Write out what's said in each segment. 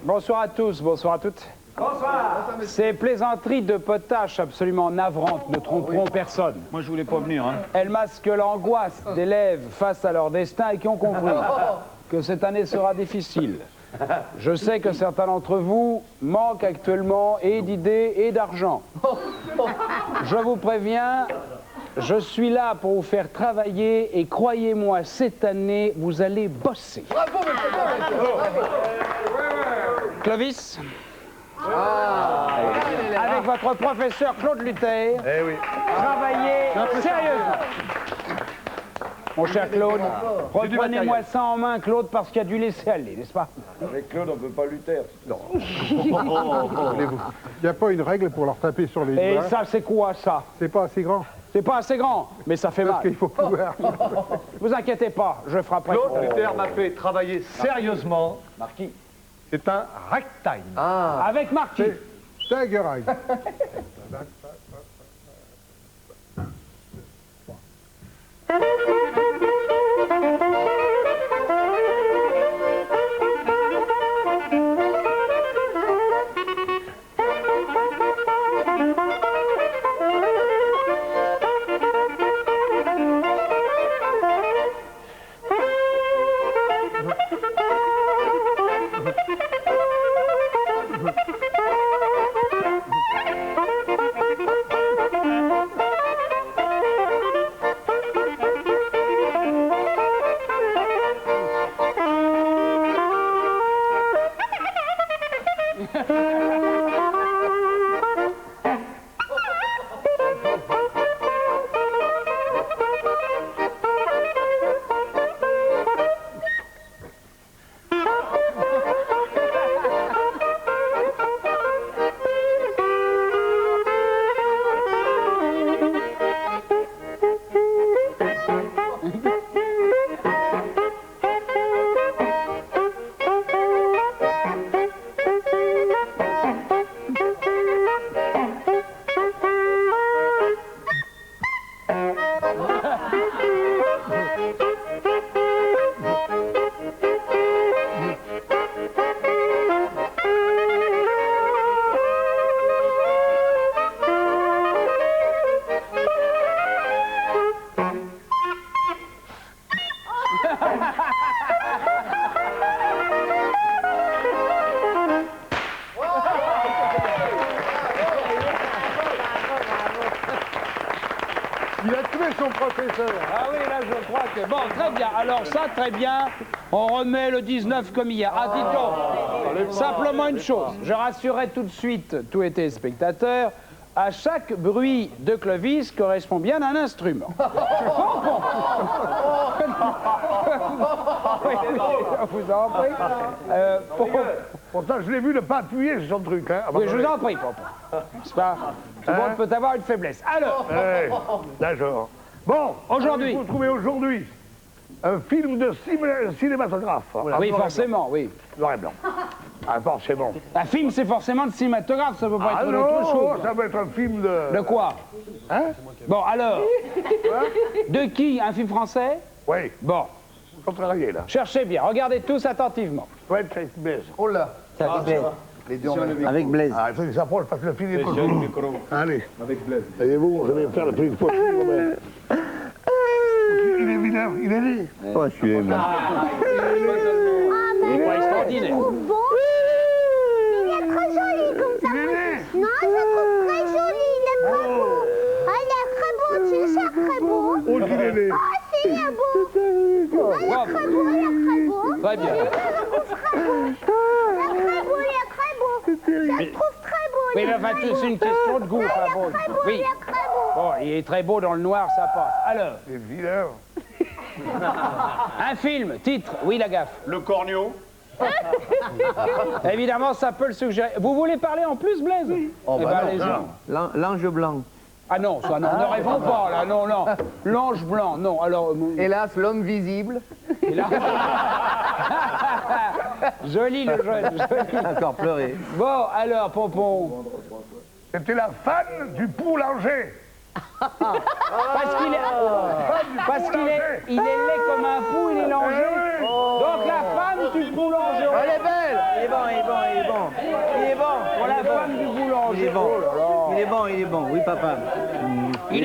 Bonsoir à tous, bonsoir à toutes. Bonsoir. Ces plaisanteries de potache absolument navrantes ne tromperont personne. Moi, je voulais pas venir, hein. Elles masquent l'angoisse d'élèves face à leur destin et qui ont compris que cette année sera difficile. Je sais que certains d'entre vous manquent actuellement et d'idées et d'argent. Je vous préviens, je suis là pour vous faire travailler et croyez-moi, cette année, vous allez bosser. Bravo, Clovis, avec votre professeur Claude Luther, travaillez sérieusement. Mon cher Claude, reprenez-moi ça en main, Claude, parce qu'il y a du laisser-aller, n'est-ce pas? Avec Claude, on ne peut pas Luther. Non. Il n'y a pas une règle pour leur taper sur les doigts. Et ça, c'est quoi, ça? C'est pas assez grand. C'est pas assez grand, mais ça fait Parce mal. qu'il faut pouvoir. Vous inquiétez pas, je frapperai. Claude Luther m'a fait travailler sérieusement. Marquis. C'est un ragtime. Avec Marquis. C'est un guerraille. Il a tué son professeur. Ah oui, là, je crois que... Bon, très bien. Alors ça, très bien. On remet le 19 comme hier. Ah, dites-donc, simplement une chose. Je rassurerai tout de suite tous les téléspectateurs. À chaque bruit de Clovis correspond bien un instrument. Oui, je vous en prie. Pourtant, je l'ai vu ne pas appuyer sur son truc. Hein, Oui, je vous en prie, papa. C'est pas... Tout le monde peut avoir une faiblesse. Alors, D'accord. Bon, aujourd'hui... Il faut trouver aujourd'hui un film de cinématographe. Voilà, Oui, forcément, oui. Noir et blanc. Ah, forcément. Un film, c'est forcément de cinématographe, ça peut pas être autre chose. Ça peut être un film de... De quoi? Hein? Bon, alors, de qui? Un film français? Oui, Bon, il faut travailler, là. cherchez bien, regardez tous attentivement. Ouais, c'est Blaise. Oh là. Les deux en même temps. Avec Blaise. Ah, il faut qu'il s'approche parce que le film est pas court. Allez. Avec Blaise. Voyez-vous, je vais faire le plus possible. Il est vilain, il est né. Oh, je suis aimé. Il est pas extraordinaire. Bon. Il est très joli comme ça. Il est né. Non, je trouve très joli, il est très beau. Ah, il est très beau, tu sais, très beau. Oh, il est né. Ah, si, il est beau. Ah, il est très beau, il est très beau. Très bien. Je le trouve très beau. Il est très beau, il est très beau. Je le trouve très beau. Oui, mais enfin, c'est une question de goût, Ah, pas il bon. est très beau, il Oui. est très beau. Bon, il est très beau dans le noir, ça passe. Alors, C'est vilain. Un film, titre, oui la gaffe. Le corneau. Évidemment, ça peut le suggérer. Vous voulez parler en plus, Blaise? Oui. Oh, Eh bah ben, non, allez-y. L'ange blanc. Ah non, ça non, ne rêvons pas là, non, non. L'ange blanc, non, alors... Hélas, l'homme visible. Et là... Joli le jeune, joli. Encore pleuré. Bon, alors, Pompon. C'était la femme du boulanger. Parce qu'il est... il est laid comme un pou, il est langé. Donc la femme du boulanger. Elle est belle. Il est bon, il est bon, il est bon. Il est bon. Pour la femme du boulanger. Il est bon. Oh là là. Il est bon, il est bon. Oui, papa. Il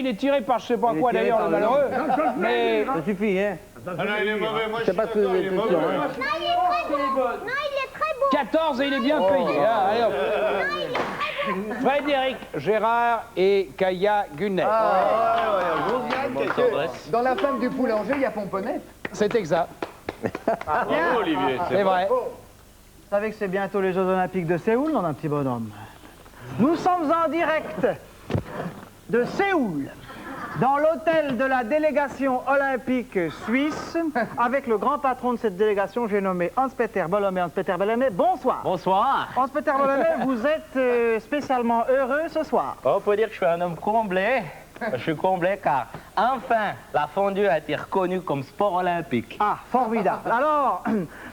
est tiré par je sais pas quoi d'ailleurs, le malheureux. Mais... Ça suffit, hein. Ah non, il est mauvais, moi Je sais pas ce que vous il est êtes mauvais. sûr, hein. Non, il est très bon. Non, il est très bon. 14 et il est bien payé. Hein. Allez, hop. Frédéric Gérard et Kaya Gunnet. Dans la femme du boulanger, il y a Pomponette. C'est exact. Bravo, Olivier. C'est vrai. Vous savez que c'est bientôt les Jeux Olympiques de Séoul, mon petit bonhomme. Nous sommes en direct de Séoul, dans l'hôtel de la délégation olympique suisse, avec le grand patron de cette délégation, j'ai nommé Hans-Peter Bolomé. Hans-Peter Bolomé, bonsoir. Bonsoir. Hans-Peter Bolomé, vous êtes spécialement heureux ce soir. On peut dire que je suis un homme comblé. Je suis comblé car, enfin, la fondue a été reconnue comme sport olympique. Ah, formidable. Alors,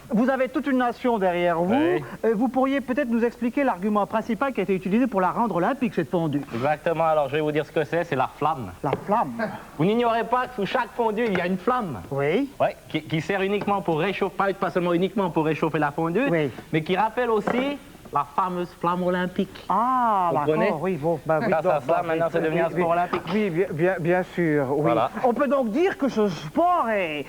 vous avez toute une nation derrière vous. Oui. Vous pourriez peut-être nous expliquer l'argument principal qui a été utilisé pour la rendre olympique, cette fondue. Exactement, alors je vais vous dire ce que c'est la flamme. La flamme. Vous n'ignorez pas que sous chaque fondue, il y a une flamme. Oui. Ouais, qui sert uniquement pour réchauffer, pas seulement uniquement pour réchauffer la fondue, Oui. mais qui rappelle aussi la fameuse flamme olympique. Ah, Vous comprenez? d'accord, oui, bon, bah, oui. Grâce à ça, maintenant, c'est devenu un sport olympique. Oui, bien sûr, oui. Voilà. On peut donc dire que ce sport est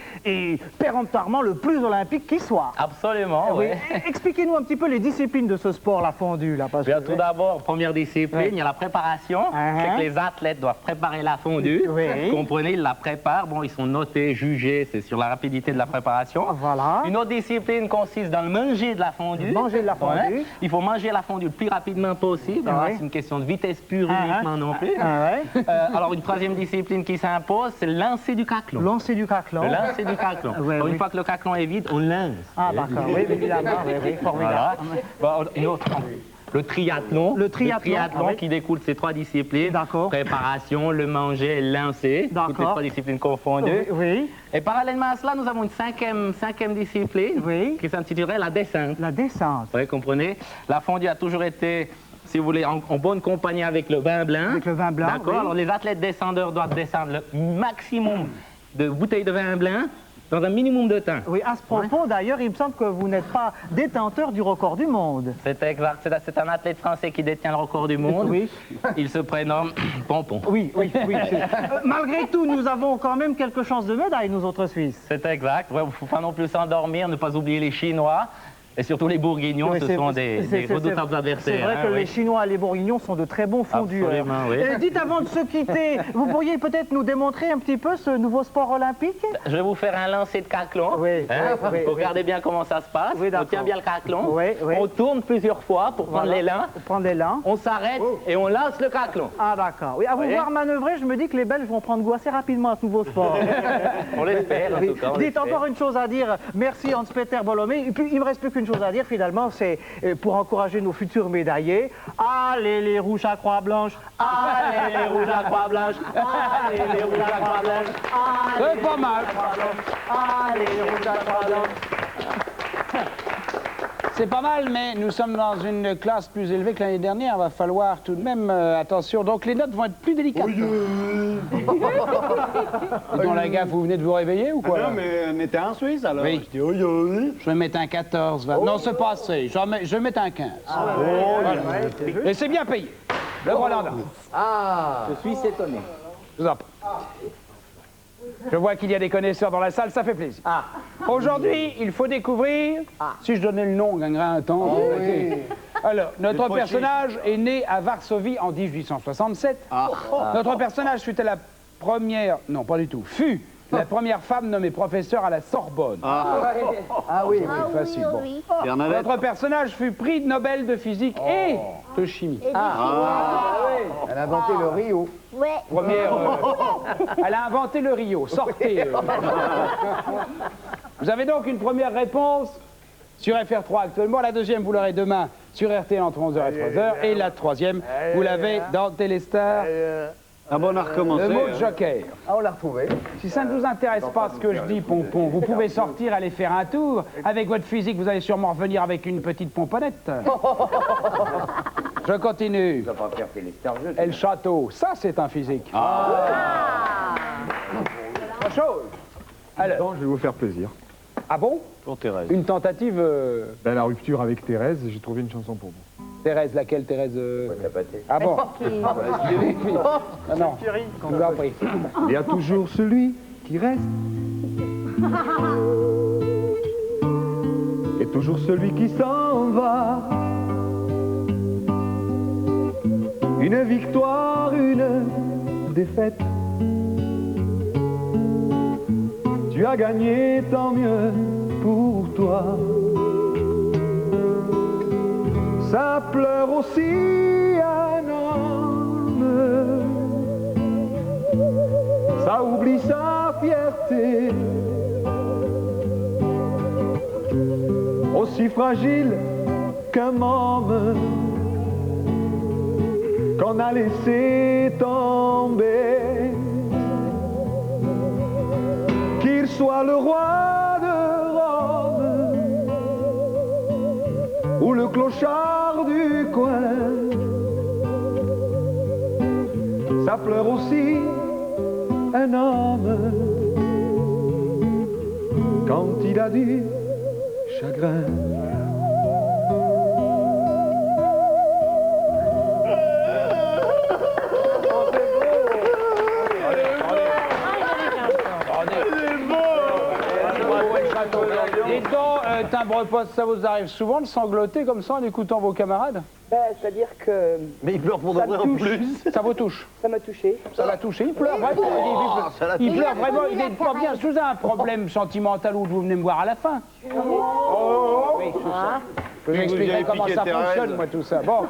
péremptoirement le plus olympique qui soit. Absolument, Oui. oui. Expliquez-nous un petit peu les disciplines de ce sport, la fondue, là. Parce Bien, que- tout d'abord, première discipline, Oui. il y a la préparation. C'est que les athlètes doivent préparer la fondue. Oui. Vous comprenez, ils la préparent. Bon, ils sont notés, jugés, c'est sur la rapidité de la préparation. Voilà. Une autre discipline consiste dans le manger de la fondue. Manger de la fondue. Ouais. Il faut manger la fondue le plus rapidement possible. Ah ouais. C'est une question de vitesse pure Ah uniquement non plus. Ah ouais. Alors, une troisième discipline qui s'impose, c'est le lancer du caclon. Lancer du caclon. Le lancer du caclon. Ouais, Alors, oui. Une fois que le caclon est vide, on lance. Ah, d'accord, oui, évidemment, oui, Voilà. formidable. Bon, une autre. Le triathlon. Le triathlon, ah oui. qui découle de ces trois disciplines. D'accord. Préparation, le manger et le lancer. D'accord. Toutes les trois disciplines confondues. Oui, Et parallèlement à cela, nous avons une cinquième discipline Oui. qui s'intitulerait la descente. la descente. Vous comprenez? La fondue a toujours été, si vous voulez, en bonne compagnie avec le vin blanc. Avec le vin blanc, D'accord. oui. Alors les athlètes descendeurs doivent descendre le maximum de bouteilles de vin blanc dans un minimum de temps. Oui, à ce propos, d'ailleurs, il me semble que vous n'êtes pas détenteur du record du monde. C'est exact. C'est un athlète français qui détient le record du monde. Oui. Il se prénomme Pompon. Oui. Malgré tout, nous avons quand même quelques chances de médaille, nous autres Suisses. C'est exact. Il ne faut pas non plus s'endormir, ne pas oublier les Chinois. Et surtout les Bourguignons, Oui, ce c'est- sont des c'est- redoutables adversaires. C'est vrai hein, que oui. les Chinois et les Bourguignons sont de très bons fondus. Absolument, oui. Dites avant de se quitter, vous pourriez peut-être nous démontrer un petit peu ce nouveau sport olympique? Je vais vous faire un lancer de caclon. Oui, Hein? oui, Faut oui. regarder bien comment ça se passe. Oui, On d'accord. tient bien le caclon. Oui, oui. On tourne plusieurs fois pour prendre Voilà. l'élan. Prendre l'élan. On s'arrête et on lance le caclon. Ah d'accord. Oui, à vous Voyez. voir manœuvrer, je me dis que les Belges vont prendre goût assez rapidement à ce nouveau sport. On l'espère, en Oui. tout cas. on Dites l'espère. encore une chose à dire. Merci Hans-Peter Bolomé. Et puis il me reste plus qu'une chose à dire finalement, c'est pour encourager nos futurs médaillés. Allez les rouges à croix blanche. Allez les rouges à croix blanche. Allez les rouges à croix blanche. C'est pas mal. Allez les rouges à croix blanche. C'est pas mal, mais nous sommes dans une classe plus élevée que l'année dernière. Il va falloir tout de même, attention. Donc les notes vont être plus délicates. Et dans la gaffe, vous venez de vous réveiller ou quoi? Non, mais on était en Suisse alors. Oui. Je dis, oui, oui. Je vais mettre un 14. Non, c'est pas assez. Je vais mettre un 15. Voilà. Et c'est bien payé. Le Groenlandais. Je suis étonné. Je vous en prie. Je vois qu'il y a des connaisseurs dans la salle, ça fait plaisir. Aujourd'hui, il faut découvrir, si je donnais le nom, on gagnerait un temps. Alors, notre personnage est né à Varsovie en 1867. Notre personnage fut la première, non pas du tout, fut la première femme nommée professeure à la Sorbonne. Ah oui, Ah oui, facile, bon. oui. Notre personnage fut prix Nobel de physique et de chimie. elle a inventé le Rio. Ouais. Première. Elle a inventé le Rio. Sortez. Vous avez donc une première réponse sur FR3 actuellement. La deuxième, vous l'aurez demain sur RTL entre 11h et 13h. Et la troisième, vous l'avez dans Téléstar. Ah bon, on a recommencé. Le mot de joker. Ah, on l'a retrouvé. Si ça ne vous intéresse pas ce que je dis, Pompon, vous pouvez sortir, aller faire un tour. Avec votre physique, vous allez sûrement revenir avec une petite pomponnette. Je continue. Et le château, ça c'est un physique. Autre chose. Alors, Je vais vous faire plaisir. ah bon? Pour Thérèse. Une tentative, Ben, la rupture avec Thérèse, j'ai trouvé une chanson pour vous. Thérèse, laquelle Thérèse Ah bon? Ah non, je vous en prie. Il y a toujours celui qui reste. Et toujours celui qui s'en va. Une victoire, une défaite. Tu as gagné, tant mieux pour toi. Ça pleure aussi un homme. Ça oublie sa fierté. Aussi fragile qu'un môme qu'on a laissé tomber. Qu'il soit le roi de Rome ou le clochard du coin, ça pleure aussi un homme quand il a du chagrin. Dites donc, timbre-poste, ça vous arrive souvent de sangloter comme ça en écoutant vos camarades? C'est-à-dire que Mais il pleure pour de vrai en plus. Ça vous touche? ça m'a touché. Ça l'a touché, il pleure vraiment. Il pleure vraiment, il n'est pas bien. Si vous avez un problème sentimental ou vous venez me voir à la fin. Oui, c'est ça. Je vous expliquerai comment ça fonctionne, moi, tout ça. Bon,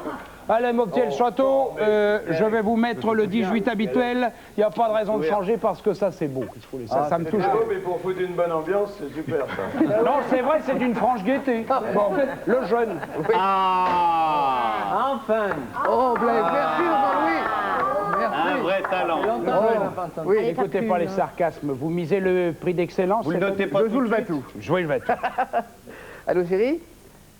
allez, Moptier, le château, je vais vous mettre le 18 habituel. Il n'y a pas de raison de changer parce que ça, c'est beau. Ça me touche. Mais pour foutre une bonne ambiance, c'est super ça. Non, c'est vrai, c'est d'une franche gaieté. Bon, le jeune. Ah, Enfin. Oh, Blaise, merci, Jean-Louis. un vrai talent. Oui, N'écoutez pas les sarcasmes. Vous misez le prix d'excellence. Vous le notez pas je tout joue de le suite. va-tout. Jouez le va-tout. Allô, chérie?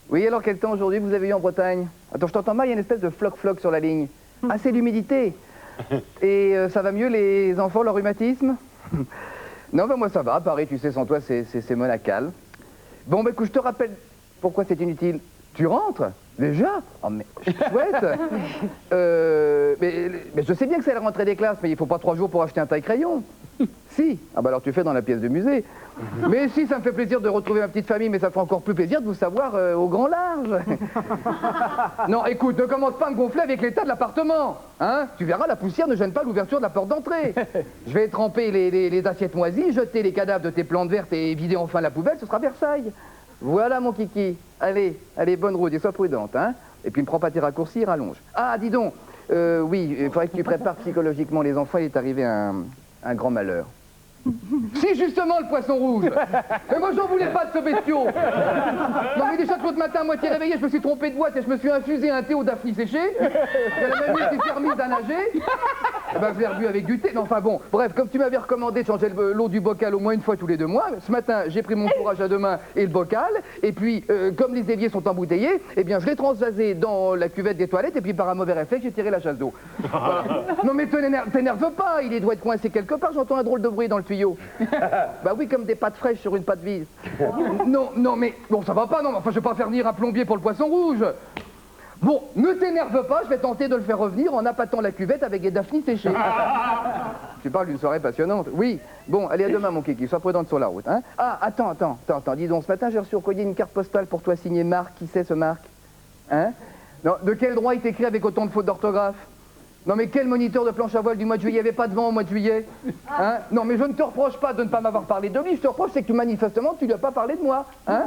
Oui, alors quel temps aujourd'hui vous avez eu en Bretagne? Attends, je t'entends mal, il y a une espèce de floc-floc sur la ligne. Ah, c'est l'humidité. Et ça va mieux, les enfants, leur rhumatisme? Non, ben moi ça va, à Paris, tu sais, sans toi, c'est monacal. Bon, ben écoute, je te rappelle pourquoi c'est inutile. Tu rentres? Déjà? Oh, mais chouette. Mais je sais bien que c'est la rentrée des classes, mais il faut pas 3 jours pour acheter un taille-crayon. Si. Ah bah alors tu fais dans la pièce de musée. Mais si, ça me fait plaisir de retrouver ma petite famille, mais ça fait encore plus plaisir de vous savoir au grand large. Non, écoute, ne commence pas à me gonfler avec l'état de l'appartement. Hein? Tu verras, la poussière ne gêne pas l'ouverture de la porte d'entrée. Je vais tremper les assiettes moisies, jeter les cadavres de tes plantes vertes et vider enfin la poubelle, ce sera Versailles. Voilà mon kiki. Allez, allez, bonne route et sois prudente, hein. Et puis ne prends pas tes raccourcis, rallonge. Ah, dis donc, oui, il faudrait que tu prépares psychologiquement les enfants, il est arrivé un grand malheur. Si, justement, le poisson rouge. Mais moi, j'en voulais pas de ce bestiau. Non, mais déjà, l'autre matin, à moitié réveillé, je me suis trompé de boîte et je me suis infusé un thé au daphné séché. La même nuit, qui s'est remise à nager. Eh ben, je l'ai rebu avec du thé. Non, enfin bon, bref, comme tu m'avais recommandé de changer l'eau du bocal au moins une fois tous les 2 mois, ce matin, j'ai pris mon courage à 2 mains et le bocal. Et puis, comme les éviers sont embouteillés, eh bien, je l'ai transvasé dans la cuvette des toilettes et puis, par un mauvais réflexe, j'ai tiré la chasse d'eau. Voilà. Non, mais t'énerve pas, il doit être coincé quelque part, j'entends un drôle de bruit dans le tuyau. Bah oui, comme des pâtes fraîches sur une pâte vise. Non, non, mais bon, ça va pas, non, mais enfin, je vais pas faire venir un plombier pour le poisson rouge. Bon, ne t'énerve pas, je vais tenter de le faire revenir en appâtant la cuvette avec des daphnis séchés. Tu parles d'une soirée passionnante. Oui, bon, allez, à demain, mon kiki, sois prudente sur la route, hein. Ah, attends, dis donc, ce matin, j'ai reçu au collier une carte postale pour toi signée Marc. Qui c'est, ce Marc? Hein? Non, de quel droit il t'écrit avec autant de fautes d'orthographe? Non, mais quel moniteur de planche à voile du mois de juillet? Il n'y avait pas de vent au mois de juillet, hein? Non, mais je ne te reproche pas de ne pas m'avoir parlé de lui, je te reproche, c'est que manifestement, tu ne lui as pas parlé de moi, hein?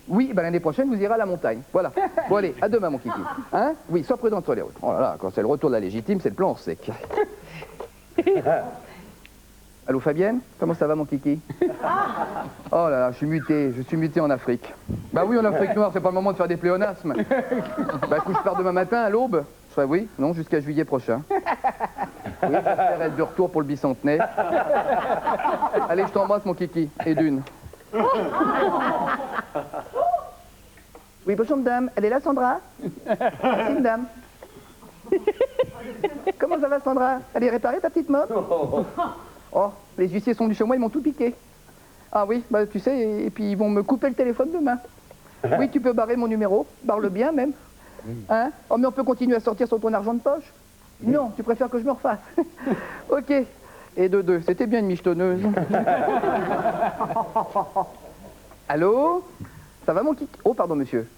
Oui, ben l'année prochaine, vous irez à la montagne, voilà. Bon, allez, à demain, mon kiki, hein? Oui, sois prudent sur les routes. Oh là là, quand c'est le retour de la légitime, c'est le plan sec. Allô Fabienne? Comment ça va mon kiki? Oh là là, je suis muté en Afrique. Bah oui, en Afrique noire, c'est pas le moment de faire des pléonasmes. Bah écoute, je pars demain matin à l'aube. Je ferai oui, non, jusqu'à juillet prochain. Oui, j'espère être de retour pour le bicentenaire. Allez, je t'embrasse mon kiki, et d'une. Oui, bonjour madame, elle est là Sandra? Merci madame. Comment ça va Sandra? Elle est réparée ta petite mob? Oh, les huissiers sont venus chez moi, ils m'ont tout piqué. Ah oui, bah tu sais, et puis ils vont me couper le téléphone demain. Oui, tu peux barrer mon numéro, barre-le bien même. Hein? Oh, mais on peut continuer à sortir sur ton argent de poche? Non, tu préfères que je me refasse. Ok. Et de deux, c'était bien une michetonneuse. Allô? Ça va mon kiki? Oh, pardon monsieur.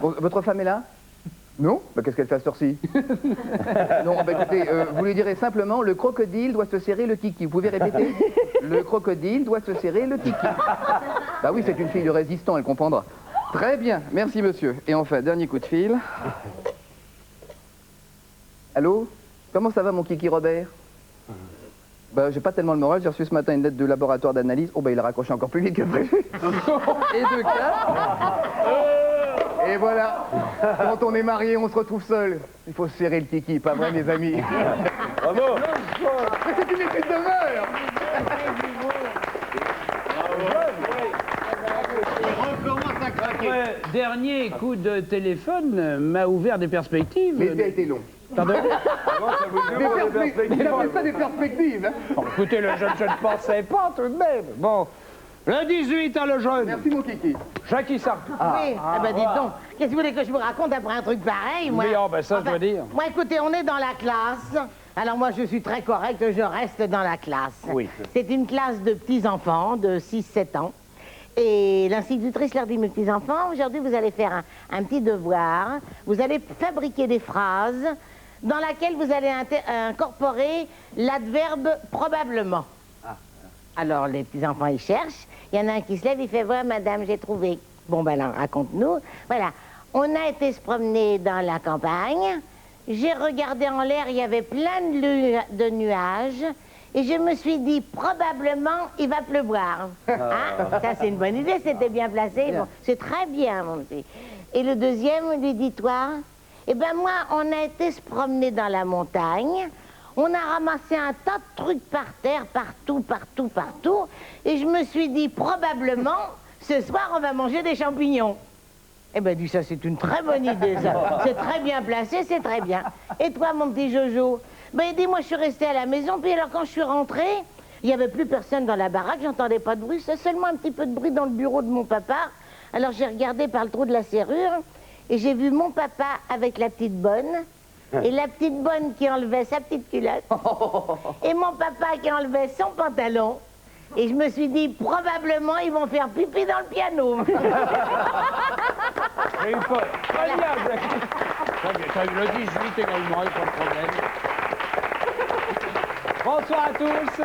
Bon, votre femme est là? Non? Bah, qu'est-ce qu'elle fait à cette heure-ci? Non, bah écoutez, vous lui direz simplement, le crocodile doit se serrer le kiki. Vous pouvez répéter? Le crocodile doit se serrer le kiki. Bah oui, c'est une fille de résistant, elle comprendra. Très bien, merci monsieur. Et enfin, dernier coup de fil. Allô? Comment ça va mon kiki Robert? Bah j'ai pas tellement le moral, j'ai reçu ce matin une lettre de laboratoire d'analyse. Oh bah il a raccroché encore plus vite que prévu. Et deux cas. Et voilà, quand on est marié, on se retrouve seul. Il faut se serrer le kiki, pas vrai mes amis? Bravo. C'est une étude de mœurs. Votre dernier coup de téléphone m'a ouvert des perspectives. Mais ça a été long. Pardon? Il appelle ça des perspectives. Hein. Bon, écoutez, je ne pensais pas tout de même. Bon, le 18 à le jeune. Merci mon kiki. Jackie Sartre. Oui, ah ben dites donc, qu'est-ce que vous voulez que je vous raconte après un truc pareil, moi? Oui, oh, ben ça, je veux dire. Moi, écoutez, on est dans la classe. Alors moi, je suis très correcte, je reste dans la classe. Oui. C'est une classe de petits-enfants de 6-7 ans. Et l'institutrice leur dit, mes petits-enfants, aujourd'hui, vous allez faire un petit devoir. Vous allez fabriquer des phrases dans lesquelles vous allez incorporer l'adverbe probablement. Alors, les petits-enfants, ils cherchent. Il y en a un qui se lève, il fait, voilà, madame, j'ai trouvé. Bon, ben alors, raconte-nous. Voilà. On a été se promener dans la campagne. J'ai regardé en l'air, il y avait plein de nuages. Et je me suis dit, probablement, il va pleuvoir. Hein? Ça, c'est une bonne idée, c'était bien placé. Bon, c'est très bien, mon petit. Et le deuxième, lui dit, toi? Eh ben moi, on a été se promener dans la montagne. On a ramassé un tas de trucs par terre, partout. Et je me suis dit, probablement, ce soir, on va manger des champignons. Eh ben, dis ça, c'est une très bonne idée, ça. C'est très bien placé, c'est très bien. Et toi, mon petit Jojo? Ben, dis-moi, je suis restée à la maison, puis alors, quand je suis rentrée, il n'y avait plus personne dans la baraque, j'entendais pas de bruit, c'est seulement un petit peu de bruit dans le bureau de mon papa. Alors, j'ai regardé par le trou de la serrure, et j'ai vu mon papa avec la petite bonne, et la petite bonne qui enlevait sa petite culotte, et mon papa qui enlevait son pantalon. Et je me suis dit, probablement, ils vont faire pipi dans le piano. J'ai eu peur. Très bien, t'as eu le 18 également, il n'y a pas de problème. Bonsoir à tous.